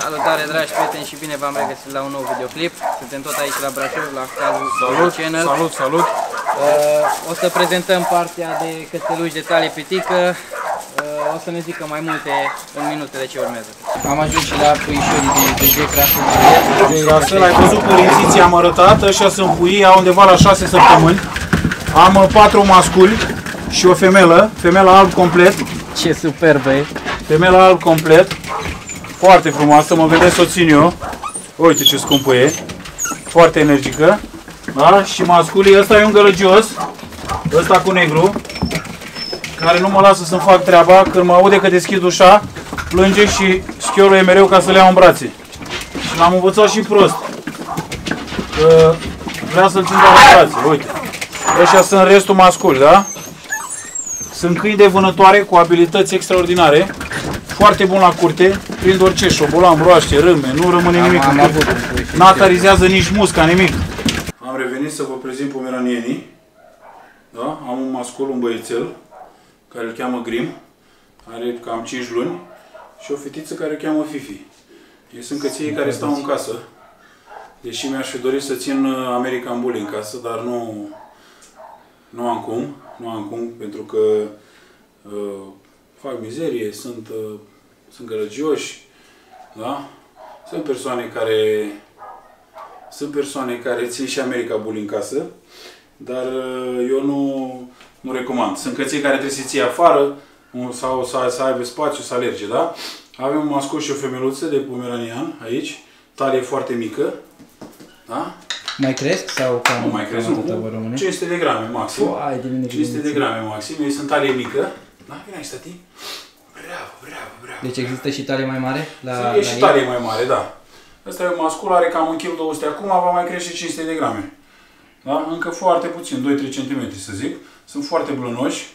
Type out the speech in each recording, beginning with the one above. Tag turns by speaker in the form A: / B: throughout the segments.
A: Salutare dragi prieteni și bine v-am regăsit la un nou videoclip. Suntem tot aici la Brașov, la cazul Channel.
B: Salut, salut!
A: O să prezentăm partea de cățeluși de talie pitică. O să ne zică mai multe în minutele ce urmează. Am ajuns și la puișorii de Jecrasul.
B: L-ai văzut părinții, ți-am arătat, ăștia sunt puii, au undeva la 6 săptămâni. Am 4 masculi și o femelă, femela alb complet.
A: Ce superbă e!
B: Femela alb complet, foarte frumoasă, mă vedeți să o țin eu. Uite ce scumpă e, foarte energică. Da? Și masculii, ăsta e un gălăgios, ăsta cu negru, care nu mă lasă să-mi fac treaba. Când mă aude că deschid ușa, plânge și schiorul mereu ca să le iau în brațe. Și l-am învățat și prost. Că vrea să-l țin doar în brațe. Uite. Ăștia sunt restul masculi, da? Sunt câini de vânătoare cu abilități extraordinare. Foarte bun la curte. Prind orice, șobolan, broaște, râme, nu rămâne nimic în curte. N-atarizează nici musca, nimic. Am revenit să vă prezint pomeranienii. Da? Am un mascul, un băiețel, care îl cheamă Grim, are cam 5 luni, și o fetiță care o cheamă Fifi. Ei sunt căței care stau în casă, deși mi-aș fi dorit să țin American Bully în casă, dar nu am cum, pentru că fac mizerie, sunt gălăgioși, da? Sunt persoane care țin și American Bully în casă, dar eu nu recomand. Sunt căței care trebuie să ții afară sau să aibă spațiu, să alerge, da? Avem un mascul și o femeluță de pomeranian aici, talie foarte mică, da?
A: Mai cresc sau cam?
B: Nu mai cresc, nu, 500 de grame maxim. 500 de grame maxim, ei sunt talie mică. Da? Vine aici, tati. Bravo.
A: Deci există și talie mai mare?
B: E și talie mai mare, da. Ăsta e un mascul, are cam 1,2 kg acum, va mai crește 500 de grame. Da? Încă foarte puțin, 2-3 cm să zic. Sunt foarte blănoși,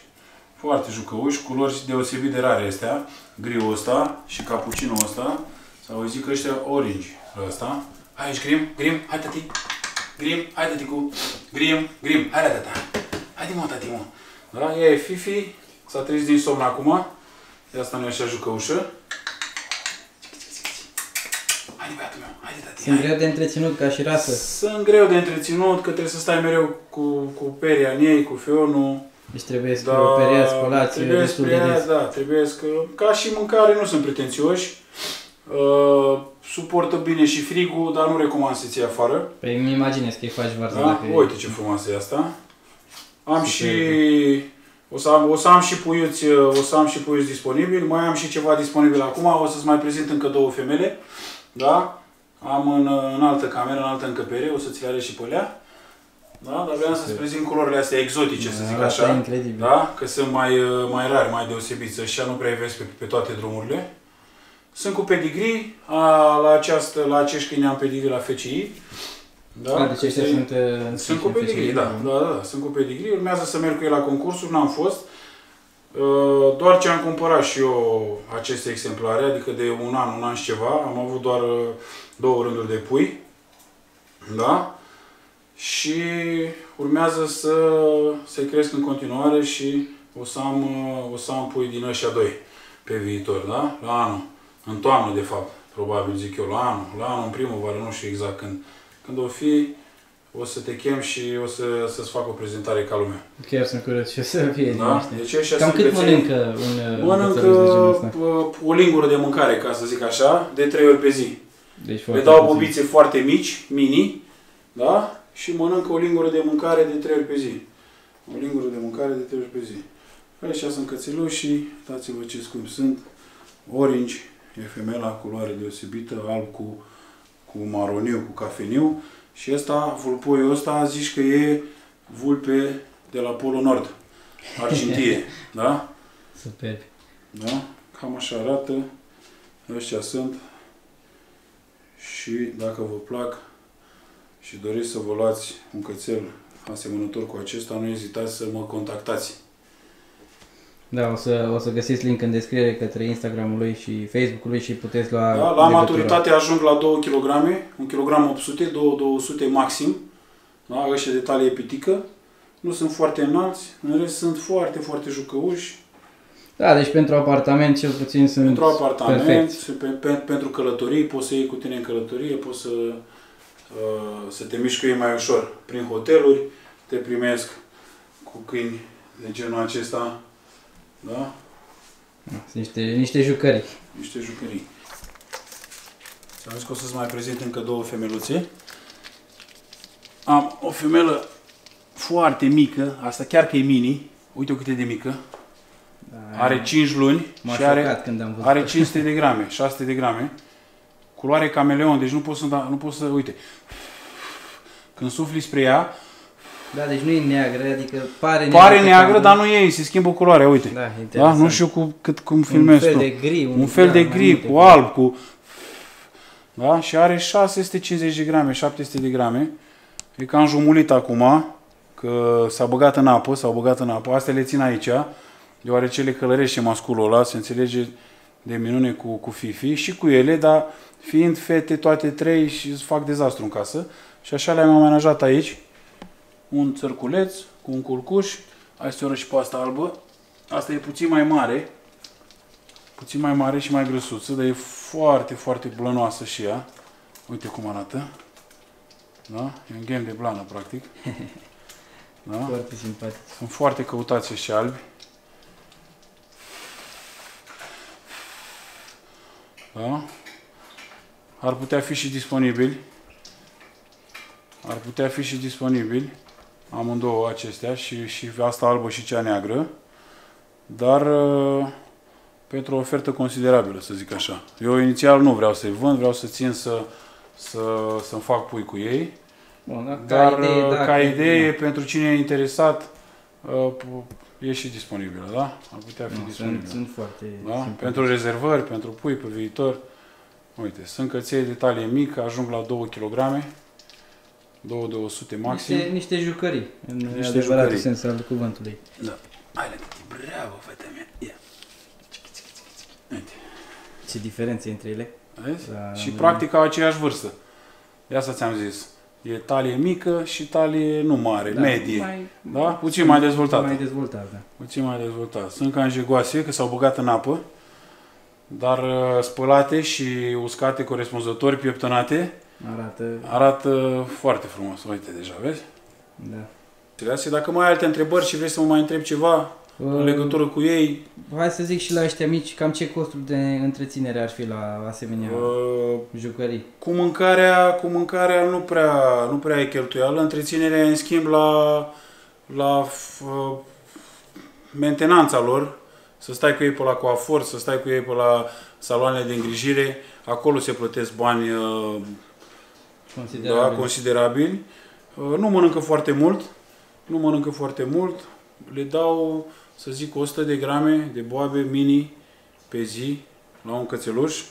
B: foarte jucăuși, culori deosebit de rare astea. Griul ăsta și capucinul ăsta. Sau zic ăștia orange ăsta. Hai aici, Grim, hai tati. Grim, hai taticu. Grim, hai la tata. Haide mă, tati, mă. Da? Ea e Fifi, s-a trezit din somn acum. De asta nu e așa jucăușă. Haide băiatul meu, haide tati.
A: Sunt greu de întreținut ca și rasă.
B: Sunt greu de întreținut, că trebuie să stai mereu cu peria în ei, cu fionul.
A: Deci trebuie să operiați, spălați destul de des.
B: Da, trebuie să... Ca și mâncare nu sunt pretențioși. Suportă bine și frigul, dar nu recomand să ții afară.
A: Păi îmi imaginez că îi faci varză,
B: da? Uite ce frumoasă e asta. Am și... O să am și puiuți disponibili. Mai am și ceva disponibil acum. O să-ți mai prezint încă 2 femele. Da? Am în altă cameră, în altă încăpere. O să ți le arăt și pe alea. Da? Dar vreau să-ți prezint culorile astea exotice, să zic așa.
A: Incredibil.
B: Da? Că sunt mai rari, mai deosebiți. Ăștia nu prea îi vezi pe toate drumurile. Sunt cu pedigree. La acești câini am pedigree la FCI. Da?
A: Deci ăștia
B: sunt cu pedigree, da. Sunt cu pedigree. Urmează să merg cu el la concursuri, n-am fost. Doar ce am cumpărat și eu aceste exemplare, adică de un an și ceva, am avut doar 2 rânduri de pui. Da? Și urmează să se cresc în continuare și o să am pui din ăștia 2 pe viitor, da? La anul. În toamnă, de fapt, probabil zic eu, la anul, în primăvară, nu știu exact când o fi, o să te chem și o să-ți fac o prezentare ca lumea.
A: Chiar sunt curios și o să fie
B: da? Deci
A: cam cât mănâncă
B: mănâncă o lingură de mâncare, ca să zic așa, de 3 ori pe zi.
A: Deci
B: le dau bobițe foarte mici, mini, da? Și mănâncă o lingură de mâncare de 3 ori pe zi. O lingură de mâncare de 3 ori pe zi. Așa sunt cățelușii, dați-vă ce scumpi sunt. Orange, e femela, culoare deosebită, alb cu maroniu, cu cafeniu. Și ăsta, vulpoiul ăsta, zici că e vulpe de la Polul Nord, argintie, da?
A: Super.
B: Da? Cam așa arată. Ăștia sunt. Și dacă vă plac și doriți să vă luați un cățel asemănător cu acesta, nu ezitați să mă contactați.
A: Da, o să găsiți link în descriere către Instagramul lui și Facebook-ul lui și puteți lua
B: da, la maturitate ajung la 2 kg, 1 kg 800, 200 maxim. Da, ăștia de talie pitică. Nu sunt foarte înalți, în rest sunt foarte, foarte jucăuși.
A: Da, deci pentru apartament cel puțin sunt
B: pentru apartament,
A: perfecți.
B: pentru călătorii, poți să iei cu tine în călătorie, poți să te miști cu ei mai ușor. Prin hoteluri te primesc cu câini de genul acesta. Da?
A: Sunt niște jucării.
B: Niște jucării. Ți-am zis că o să-ți mai prezint încă două femeluțe. Am o femelă foarte mică, asta chiar că e mini. Uite cât e de mică. Da, are 5 luni și are 500 de grame, 600 de grame. Culoare cameleon, deci nu poți să, uite. Când sufli spre ea,
A: da, deci nu e neagră, adică
B: pare neagră, dar nu e, se schimbă culoarea, uite. Da, da? Nu știu cum filmezi tu. Un fel de gri, cu alb, cu... Da? Și are 650 de grame, 700 de grame. E cam jumulit acum, că s-a băgat în apă, Astea le țin aici, deoarece le călărește masculul ăla, se înțelege de minune cu Fifi și cu ele, dar fiind fete toate trei și îți fac dezastru în casă. Și așa le-am amenajat aici. Un țărculeț cu un culcuș. Hai să o arăt și pe asta albă. Asta e puțin mai mare. Puțin mai mare și mai grăsuță, dar e foarte, foarte blănoasă și ea. Uite cum arată. Da? E un ghem de blană, practic. Da?
A: Foarte simpatic.
B: Sunt foarte căutați și albi. Da? Ar putea fi și disponibili. Amândouă acestea, și asta albă și cea neagră. Dar pentru o ofertă considerabilă, să zic așa. Eu inițial nu vreau să-i vând, vreau să țin să-mi fac pui cu ei.
A: Bun,
B: dar ca idee, pentru cine e interesat, e și disponibilă, da? Ar putea fi disponibilă.
A: Sunt foarte
B: da? Pentru rezervări, pentru pui pe viitor. Uite, sunt căței de talie mică, ajung la 2 kg, 200 maxim.
A: Niște jucării, în adevăratul sens al cuvântului.
B: Da. Hai, bravo, fata mea. Ia. Uite.
A: Ce diferențe între ele.
B: Vezi? Și practic au aceeași vârstă. De asta ți-am zis. E talie mică și talie nu mare, medie. Puțin mai dezvoltată. Puțin mai dezvoltat. Sunt cam jegoase, că s-au băgat în apă, dar spălate și uscate corespunzător, pieptănate, arată foarte frumos. Uite deja, vezi? Da. Dacă mai ai alte întrebări și vrei să mă mai întrebi ceva în legătură cu ei...
A: Hai să zic și la ăștia mici, cam ce costuri de întreținere ar fi la asemenea jucării?
B: Cu mâncarea nu prea e cheltuială. Întreținerea, în schimb, la mentenanța lor, să stai cu ei pe la coafor, să stai cu ei pe la saloanele de îngrijire, acolo se plătesc bani considerabili. Nu mănâncă foarte mult, le dau, să zic, 100 de grame de boabe mini pe zi la un cățeluș.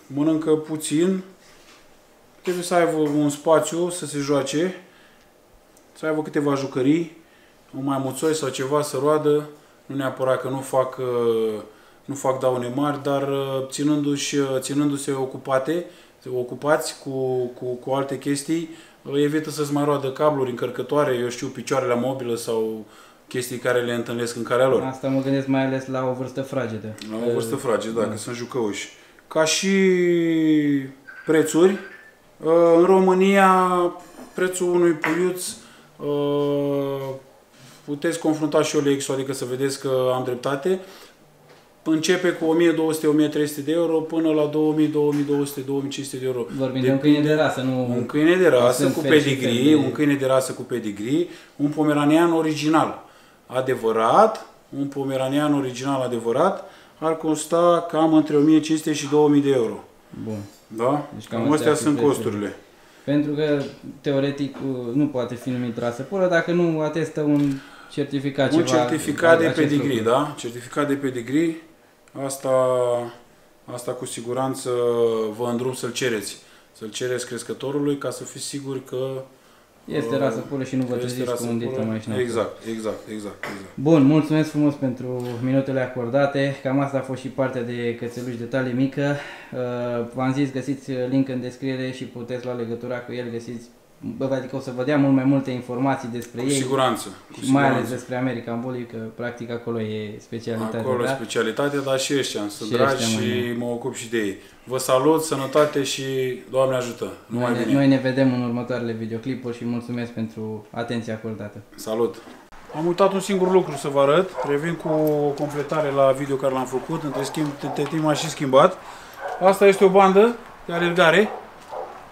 B: Mănâncă puțin, trebuie să aibă un spațiu să se joace, să aibă câteva jucării, un maimuțoi sau ceva să roadă, nu neapărat că nu fac daune mari, dar ținându-se ocupați cu alte chestii, evită să-ți mai roadă cabluri, încărcătoare, eu știu, picioare la mobilă sau chestii care le întâlnesc în calea lor.
A: Asta mă gândesc mai ales la o vârstă fragedă.
B: La o vârstă fragedă, da, că sunt jucăuși. Ca și prețuri, în România, prețul unui puiuț, puteți confrunta și OLX-ul, adică să vedeți că am dreptate, începe cu 1200-1300 de euro până la 2000, 2200, 2500 de euro.
A: Vorbim de un câine de rasă, nu...
B: Un câine de rasă cu pedigree, un pomeranian original adevărat, ar costa cam între 1500 și 2000 de euro.
A: Bun.
B: Da? Deci cam astea sunt costurile.
A: Pentru că, teoretic, nu poate fi numit rasă pură dacă nu atestă un certificat
B: Un certificat de pedigree, da? Certificat de pedigree, asta cu siguranță vă îndrum să-l cereți. Să-l cereți crescătorului ca să fiți siguri că
A: este rasă pură și nu vă treziți cu un dită mai șnapă.
B: Exact.
A: Bun, mulțumesc frumos pentru minutele acordate. Cam asta a fost și partea de cățeluși de talie mică. V-am zis, găsiți link în descriere și puteți lua legătura cu el, găsiți adică o să vă dea mult mai multe informații despre
B: Cu
A: ei.
B: siguranță.
A: Și mai ales despre American Bully, că practic acolo e specialitatea.
B: Acolo e specialitatea, dar și ăștia sunt dragi și mă ocup și de ei. Vă salut, sănătate și Doamne ajută!
A: Noi ne vedem în următoarele videoclipuri și mulțumesc pentru atenția acordată.
B: Salut! Am uitat un singur lucru să vă arăt. Revin cu o completare la video care l-am făcut. Între timp m-am și schimbat. Asta este o bandă de alergare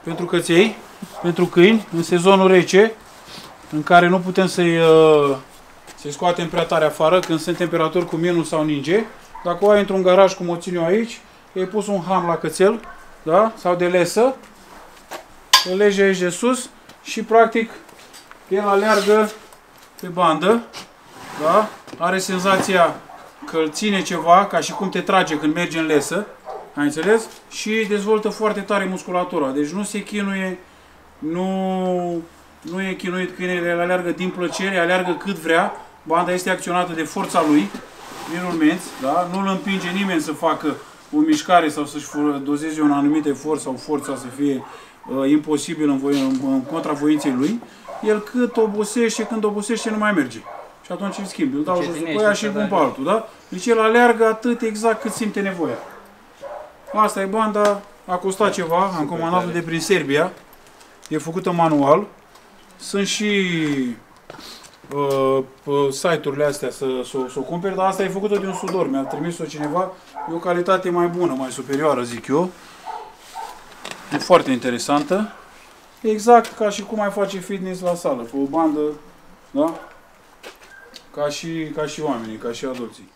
B: pentru căței, pentru câini, în sezonul rece, în care nu putem să-i scoatem prea tare afară, când sunt temperaturi cu minus sau ninge. Dacă o ai într-un garaj, cum o țin eu aici, i-ai pus un ham la cățel, da? Sau de lesă, îl lege aici de sus și practic el aleargă pe bandă, da? Are senzația că îl ține ceva, ca și cum te trage când mergi în lesă, ai înțeles? Și dezvoltă foarte tare musculatura, deci nu se chinuie, nu e chinuit câinele, el aleargă din plăcere, aleargă cât vrea, banda este acționată de forța lui, din urmenți, da? Nu îl împinge nimeni să facă o mișcare sau să-și dozeze un anumit efort sau forța să fie imposibil în contra voinței lui. El cât obosește, când obosește, nu mai merge. Și atunci îl schimb, îl dau jos pe aia și îl pun pe altul, da? Deci el aleargă atât exact cât simte nevoia. Asta e banda, a costat ceva, am comandat-o de prin Serbia, e făcută manual. Sunt și site-urile astea să o cumperi, dar asta e făcută de un sudor, mi-a trimis-o cineva, e o calitate mai bună, mai superioară, zic eu. E foarte interesantă. Exact ca și cum ai face fitness la sală, cu o bandă, da? Ca și oamenii, ca și adulții.